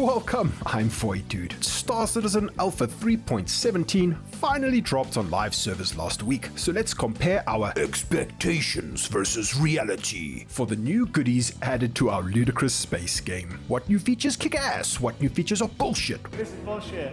Welcome, I'm Foy Dude. Star Citizen Alpha 3.17 finally dropped on live servers last week, so let's compare our expectations versus reality for the new goodies added to our ludicrous space game. What new features kick ass? What new features are bullshit? This is bullshit.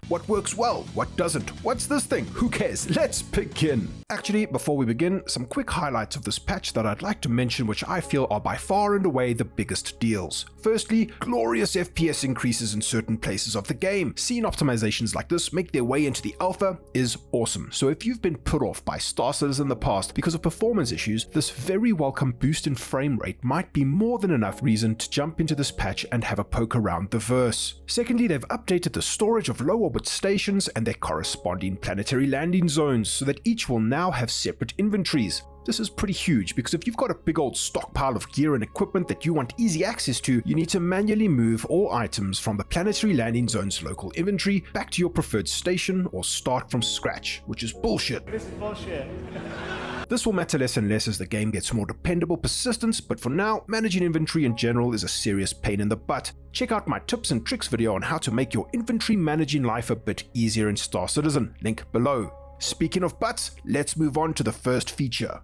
What works well? What doesn't? What's this thing? Who cares? Let's begin! Actually, before we begin, some quick highlights of this patch that I'd like to mention which I feel are by far and away the biggest deals. Firstly, glorious FPS increases in certain places of the game. Seeing optimizations like this make their way into the alpha is awesome, so if you've been put off by Star Citizen in the past because of performance issues, this very welcome boost in frame rate might be more than enough reason to jump into this patch and have a poke around the verse. Secondly, they've updated the storage of low orbit stations and their corresponding planetary landing zones so that each will now have separate inventories. This is pretty huge because if you've got a big old stockpile of gear and equipment that you want easy access to, you need to manually move all items from the planetary landing zone's local inventory back to your preferred station or start from scratch, which is bullshit. This is bullshit. This will matter less and less as the game gets more dependable persistence, but for now, managing inventory in general is a serious pain in the butt. Check out my tips and tricks video on how to make your inventory managing life a bit easier in Star Citizen, link below. Speaking of butts, let's move on to the first feature.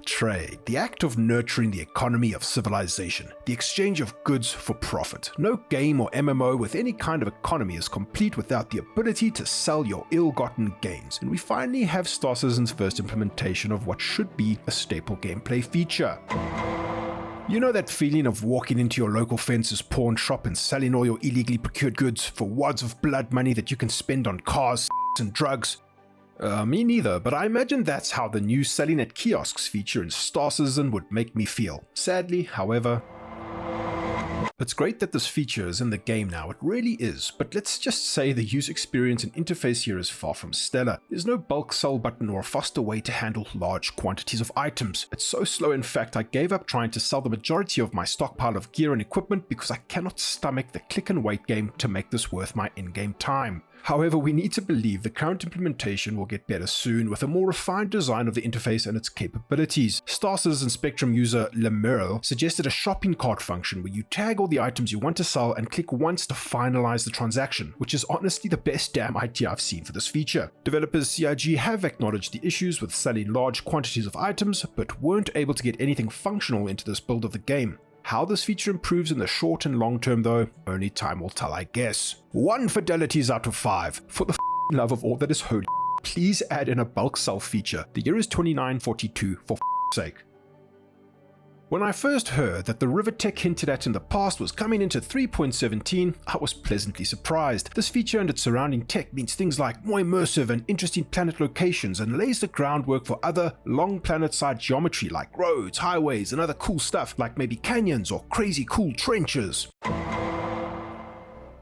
Trade, the act of nurturing the economy of civilization, the exchange of goods for profit. No game or MMO with any kind of economy is complete without the ability to sell your ill-gotten gains, and we finally have Star Citizen's first implementation of what should be a staple gameplay feature. You know that feeling of walking into your local fence's pawn shop and selling all your illegally procured goods for wads of blood money that you can spend on cars, and drugs? Me neither, but I imagine that's how the new selling at kiosks feature in Star Citizen would make me feel. Sadly, however, it's great that this feature is in the game now, it really is, but let's just say the user experience and interface here is far from stellar. There's no bulk sell button or a faster way to handle large quantities of items. It's so slow in fact I gave up trying to sell the majority of my stockpile of gear and equipment because I cannot stomach the click and wait game to make this worth my in-game time. However, we need to believe the current implementation will get better soon with a more refined design of the interface and its capabilities. Star Citizen Spectrum user Lemerle suggested a shopping cart function where you tag all the items you want to sell and click once to finalize the transaction, which is honestly the best damn idea I've seen for this feature. Developers CIG have acknowledged the issues with selling large quantities of items, but weren't able to get anything functional into this build of the game. How this feature improves in the short and long term though, only time will tell I guess. 1 fidelities out of 5. For the love of all that is holy, please add in a bulk sell feature. The year is 2942 for sake. When I first heard that the river tech hinted at in the past was coming into 3.17, I was pleasantly surprised. This feature and its surrounding tech means things like more immersive and interesting planet locations and lays the groundwork for other long planet-side geometry like roads, highways, and other cool stuff like maybe canyons or crazy cool trenches.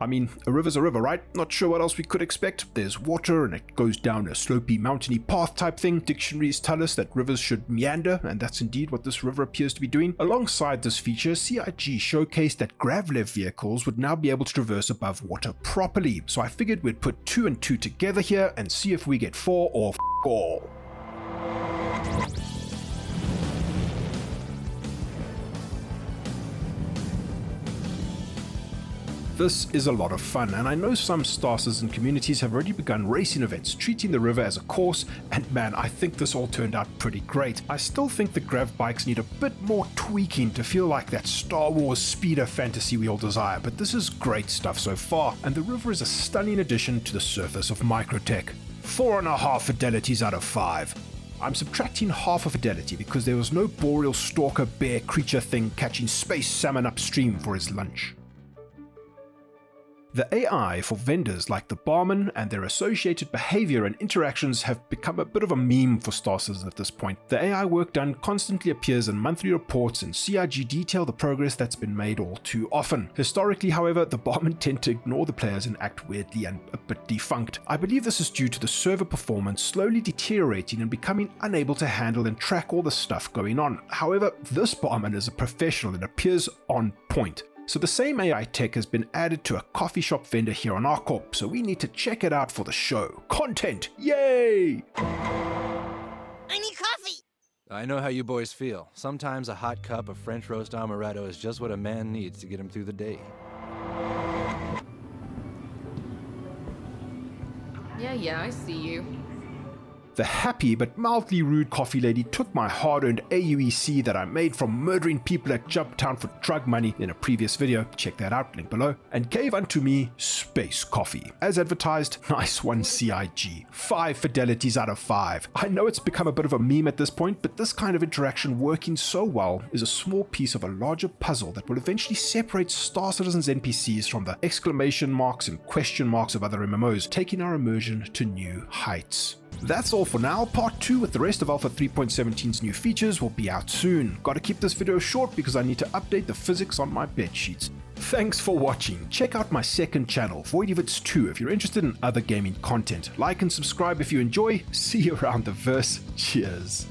I mean, a river's a river, right? Not sure what else we could expect. There's water and it goes down a slopey, mountainy path type thing. Dictionaries tell us that rivers should meander, and that's indeed what this river appears to be doing. Alongside this feature, CIG showcased that gravlev vehicles would now be able to traverse above water properly. So I figured we'd put 2 and 2 together here and see if we get 4 or all. This is a lot of fun, and I know some Star Citizen communities have already begun racing events, treating the river as a course, and man, I think this all turned out pretty great. I still think the grav bikes need a bit more tweaking to feel like that Star Wars speeder fantasy we all desire, but this is great stuff so far, and the river is a stunning addition to the surface of microTech. 4.5 fidelities out of 5. I'm subtracting half a fidelity because there was no boreal stalker bear creature thing catching space salmon upstream for his lunch. The AI for vendors like the barman and their associated behavior and interactions have become a bit of a meme for Star Citizen at this point. The AI work done constantly appears in monthly reports, and CIG detail the progress that's been made all too often. Historically, however, the barmen tend to ignore the players and act weirdly and a bit defunct. I believe this is due to the server performance slowly deteriorating and becoming unable to handle and track all the stuff going on. However, this barman is a professional and appears on point. So the same AI tech has been added to a coffee shop vendor here on ArcCorp, so we need to check it out for the show. Content! Yay! I need coffee! I know how you boys feel. Sometimes a hot cup of French roast amaretto is just what a man needs to get him through the day. Yeah, I see you. The happy but mildly rude coffee lady took my hard-earned AUEC that I made from murdering people at Jumptown for drug money in a previous video, check that out, link below, and gave unto me space coffee. As advertised, nice one CIG. 5 fidelities out of 5. I know it's become a bit of a meme at this point, but this kind of interaction working so well is a small piece of a larger puzzle that will eventually separate Star Citizen's NPCs from the exclamation marks and question marks of other MMOs, taking our immersion to new heights. That's all for now. Part 2 with the rest of Alpha 3.17's new features will be out soon. Gotta keep this video short because I need to update the physics on my bed sheets. Thanks for watching. Check out my second channel, Voidyvits 2, if you're interested in other gaming content. Like and subscribe if you enjoy. See you around the verse. Cheers.